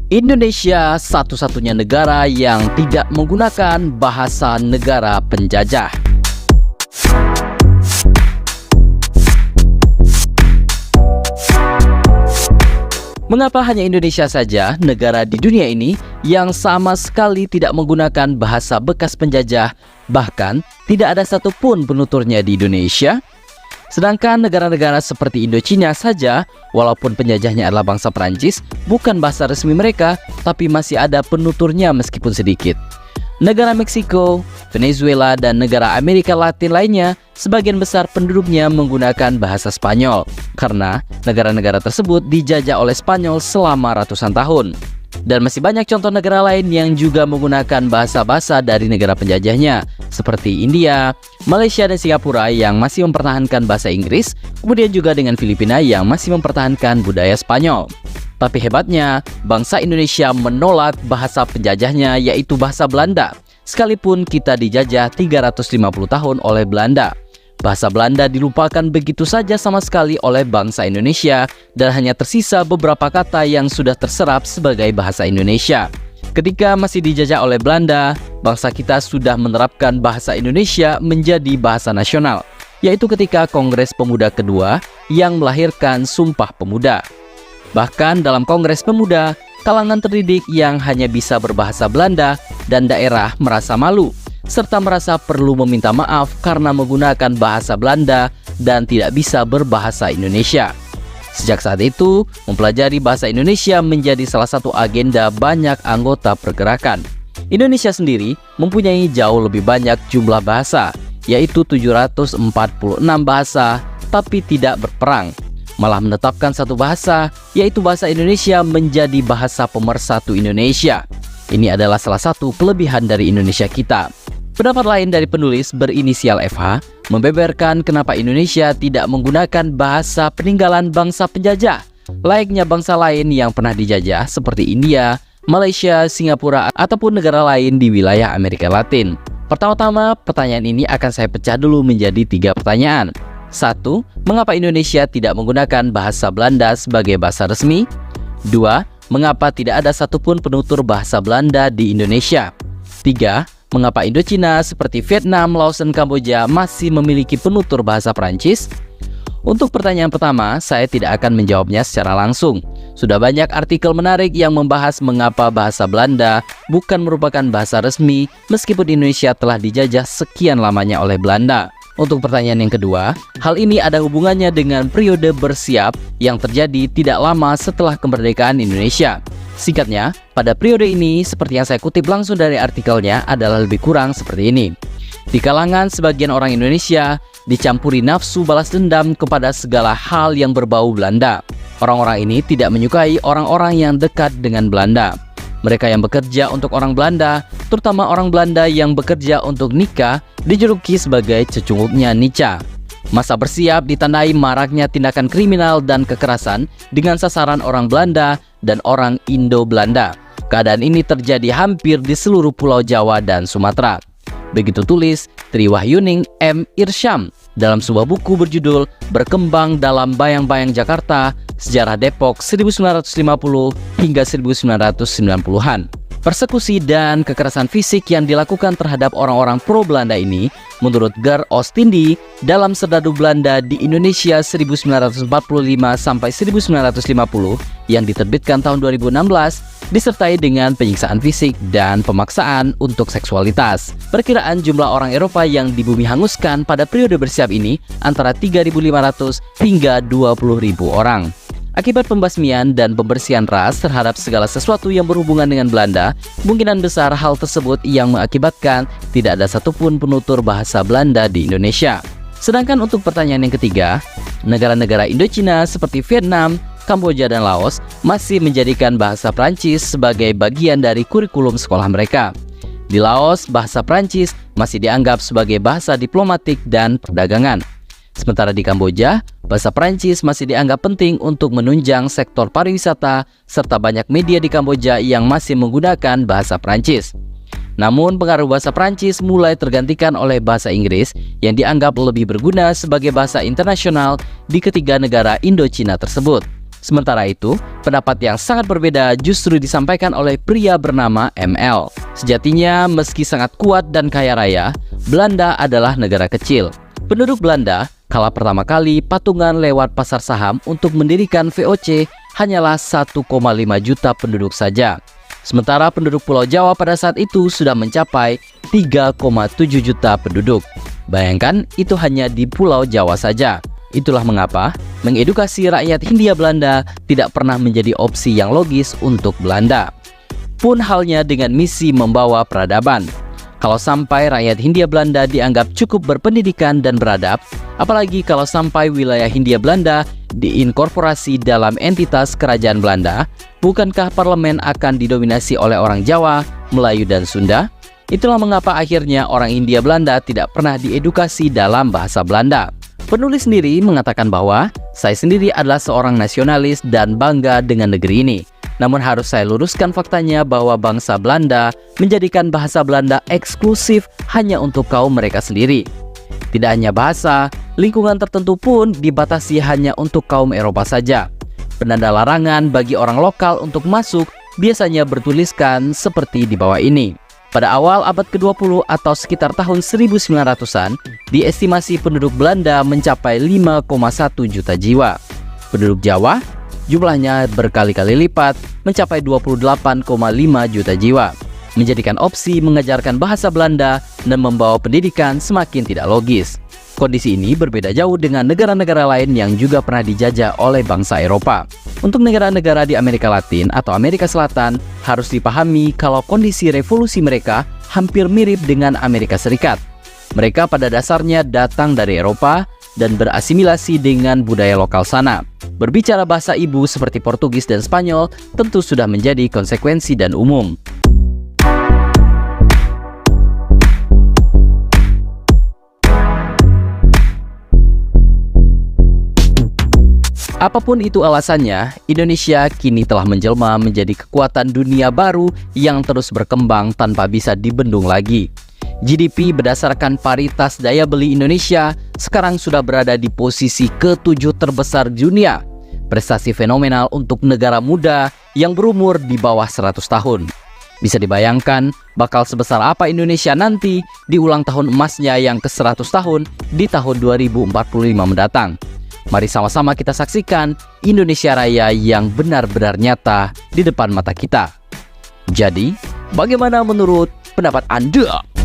Indonesia satu-satunya negara yang tidak menggunakan bahasa negara penjajah. Mengapa hanya Indonesia saja, negara di dunia ini, yang sama sekali tidak menggunakan bahasa bekas penjajah, bahkan tidak ada satupun penuturnya di Indonesia? Sedangkan negara-negara seperti Indochina saja, walaupun penjajahnya adalah bangsa Perancis, bukan bahasa resmi mereka, tapi masih ada penuturnya meskipun sedikit. Negara Meksiko, Venezuela, dan negara Amerika Latin lainnya, sebagian besar penduduknya menggunakan bahasa Spanyol, karena negara-negara tersebut dijajah oleh Spanyol selama ratusan tahun. Dan masih banyak contoh negara lain yang juga menggunakan bahasa-bahasa dari negara penjajahnya, seperti India, Malaysia, dan Singapura yang masih mempertahankan bahasa Inggris, kemudian juga dengan Filipina yang masih mempertahankan budaya Spanyol. Tapi hebatnya, bangsa Indonesia menolak bahasa penjajahnya, yaitu bahasa Belanda, sekalipun kita dijajah 350 tahun oleh Belanda. Bahasa Belanda dilupakan begitu saja sama sekali oleh bangsa Indonesia dan hanya tersisa beberapa kata yang sudah terserap sebagai bahasa Indonesia. Ketika masih dijajah oleh Belanda, bangsa kita sudah menerapkan bahasa Indonesia menjadi bahasa nasional, yaitu ketika Kongres Pemuda kedua yang melahirkan Sumpah Pemuda. Bahkan dalam Kongres Pemuda, kalangan terdidik yang hanya bisa berbahasa Belanda dan daerah merasa malu, serta merasa perlu meminta maaf karena menggunakan bahasa Belanda dan tidak bisa berbahasa Indonesia. Sejak saat itu, mempelajari bahasa Indonesia menjadi salah satu agenda banyak anggota pergerakan. Indonesia sendiri mempunyai jauh lebih banyak jumlah bahasa, yaitu 746 bahasa, tapi tidak berperang. Malah menetapkan satu bahasa, yaitu bahasa Indonesia menjadi bahasa pemersatu Indonesia. Ini adalah salah satu kelebihan dari Indonesia kita. Pendapat lain dari penulis berinisial FH membeberkan kenapa Indonesia tidak menggunakan bahasa peninggalan bangsa penjajah, layaknya bangsa lain yang pernah dijajah seperti India, Malaysia, Singapura, ataupun negara lain di wilayah Amerika Latin. Pertama-tama, pertanyaan ini akan saya pecah dulu menjadi 3 pertanyaan. 1. Mengapa Indonesia tidak menggunakan bahasa Belanda sebagai bahasa resmi? 2. Mengapa tidak ada satupun penutur bahasa Belanda di Indonesia? 3. Mengapa Indochina seperti Vietnam, Laos, dan Kamboja masih memiliki penutur bahasa Perancis? Untuk pertanyaan pertama, saya tidak akan menjawabnya secara langsung. Sudah banyak artikel menarik yang membahas mengapa bahasa Belanda bukan merupakan bahasa resmi meskipun Indonesia telah dijajah sekian lamanya oleh Belanda. Untuk pertanyaan yang kedua, hal ini ada hubungannya dengan periode bersiap yang terjadi tidak lama setelah kemerdekaan Indonesia. Singkatnya, pada periode ini, seperti yang saya kutip langsung dari artikelnya, adalah lebih kurang seperti ini. Di kalangan sebagian orang Indonesia, dicampuri nafsu balas dendam kepada segala hal yang berbau Belanda. Orang-orang ini tidak menyukai orang-orang yang dekat dengan Belanda. Mereka yang bekerja untuk orang Belanda, terutama orang Belanda yang bekerja untuk Nika, dijuluki sebagai cecunguknya Nica. Masa bersiap ditandai maraknya tindakan kriminal dan kekerasan dengan sasaran orang Belanda dan orang Indo-Belanda. Keadaan ini terjadi hampir di seluruh Pulau Jawa dan Sumatera. Begitu tulis Triwahyuning M. Irsyam dalam sebuah buku berjudul Berkembang dalam Bayang-Bayang Jakarta, Sejarah Depok 1950 hingga 1990-an. Persekusi dan kekerasan fisik yang dilakukan terhadap orang-orang pro-Belanda ini, menurut Ger Ostindi, dalam Serdadu Belanda di Indonesia 1945 sampai 1950 yang diterbitkan tahun 2016, disertai dengan penyiksaan fisik dan pemaksaan untuk seksualitas. Perkiraan jumlah orang Eropa yang di bumi hanguskan pada periode bersiap ini antara 3.500 hingga 20.000 orang. Akibat pembasmian dan pembersihan ras terhadap segala sesuatu yang berhubungan dengan Belanda, kemungkinan besar hal tersebut yang mengakibatkan tidak ada satupun penutur bahasa Belanda di Indonesia. Sedangkan untuk pertanyaan yang ketiga, negara-negara Indochina seperti Vietnam, Kamboja, dan Laos masih menjadikan bahasa Prancis sebagai bagian dari kurikulum sekolah mereka. Di Laos, bahasa Prancis masih dianggap sebagai bahasa diplomatik dan perdagangan. Sementara di Kamboja, bahasa Prancis masih dianggap penting untuk menunjang sektor pariwisata, serta banyak media di Kamboja yang masih menggunakan bahasa Prancis. Namun, pengaruh bahasa Prancis mulai tergantikan oleh bahasa Inggris yang dianggap lebih berguna sebagai bahasa internasional di ketiga negara Indochina tersebut. Sementara itu, pendapat yang sangat berbeda justru disampaikan oleh pria bernama ML. Sejatinya, meski sangat kuat dan kaya raya, Belanda adalah negara kecil. Penduduk Belanda kala pertama kali patungan lewat pasar saham untuk mendirikan VOC hanyalah 1,5 juta penduduk saja. Sementara penduduk Pulau Jawa pada saat itu sudah mencapai 3,7 juta penduduk. Bayangkan, itu hanya di Pulau Jawa saja. Itulah mengapa mengedukasi rakyat Hindia Belanda tidak pernah menjadi opsi yang logis untuk Belanda. Pun halnya dengan misi membawa peradaban. Kalau sampai rakyat Hindia Belanda dianggap cukup berpendidikan dan beradab, apalagi kalau sampai wilayah Hindia Belanda diinkorporasi dalam entitas kerajaan Belanda, bukankah parlemen akan didominasi oleh orang Jawa, Melayu, dan Sunda? Itulah mengapa akhirnya orang Hindia Belanda tidak pernah diedukasi dalam bahasa Belanda. Penulis sendiri mengatakan bahwa saya sendiri adalah seorang nasionalis dan bangga dengan negeri ini. Namun harus saya luruskan faktanya bahwa bangsa Belanda menjadikan bahasa Belanda eksklusif hanya untuk kaum mereka sendiri. Tidak hanya bahasa, lingkungan tertentu pun dibatasi hanya untuk kaum Eropa saja. Penanda larangan bagi orang lokal untuk masuk biasanya bertuliskan seperti di bawah ini. Pada awal abad ke-20 atau sekitar tahun 1900-an, diestimasi penduduk Belanda mencapai 5,1 juta jiwa. Penduduk Jawa, jumlahnya berkali-kali lipat, mencapai 28,5 juta jiwa. Menjadikan opsi mengajarkan bahasa Belanda dan membawa pendidikan semakin tidak logis. Kondisi ini berbeda jauh dengan negara-negara lain yang juga pernah dijajah oleh bangsa Eropa. Untuk negara-negara di Amerika Latin atau Amerika Selatan, harus dipahami kalau kondisi revolusi mereka hampir mirip dengan Amerika Serikat. Mereka pada dasarnya datang dari Eropa dan berasimilasi dengan budaya lokal sana. Berbicara bahasa ibu seperti Portugis dan Spanyol tentu sudah menjadi konsekuensi dan umum. Apapun itu alasannya, Indonesia kini telah menjelma menjadi kekuatan dunia baru yang terus berkembang tanpa bisa dibendung lagi. GDP berdasarkan paritas daya beli Indonesia sekarang sudah berada di posisi ke-7 terbesar dunia. Prestasi fenomenal untuk negara muda yang berumur di bawah 100 tahun. Bisa dibayangkan bakal sebesar apa Indonesia nanti di ulang tahun emasnya yang ke-100 tahun di tahun 2045 mendatang. Mari sama-sama kita saksikan Indonesia Raya yang benar-benar nyata di depan mata kita. Jadi, bagaimana menurut pendapat Anda?